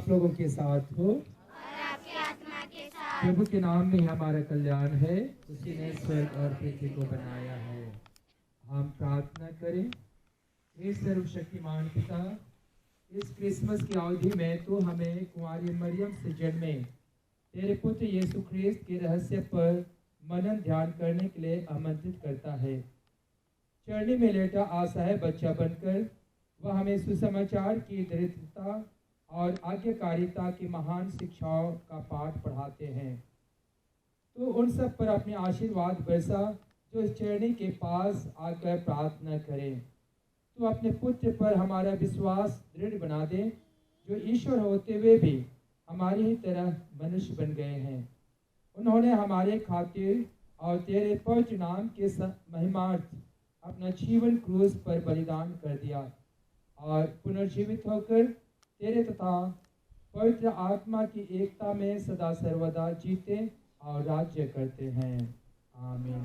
आप लोगों के साथ हो। प्रभु के नाम में हमारा कल्याण है। उसी ने स्वर्ग और पृथ्वी को बनाया है। हम प्रार्थना करें। हे सर्वशक्तिमान पिता, इस क्रिसमस की अवधि में तो हमें कुंवारी मरियम से जन्मे तेरे पुत्र यीशु ख्रिस्त के रहस्य पर मनन ध्यान करने के लिए आमंत्रित करता है। चरणी में लेटा असहाय बच्चा बनकर वह हमें सुसमाचार की दृढ़ता और आज्ञाकारिता की महान शिक्षाओं का पाठ पढ़ाते हैं। तो उन सब पर अपने आशीर्वाद बरसा जो इस चरणी के पास आकर प्रार्थना करें। तो अपने पुत्र पर हमारा विश्वास दृढ़ बना दे, जो ईश्वर होते हुए भी हमारी ही तरह मनुष्य बन गए हैं। उन्होंने हमारे खातिर और तेरे पवित्र नाम के महिमार्थ अपना जीवन क्रूस पर बलिदान कर दिया और पुनर्जीवित होकर तेरे तथा पवित्र आत्मा की एकता में सदा सर्वदा जीते और राज्य करते हैं। आमीन।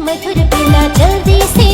मधुर पिला जल्दी से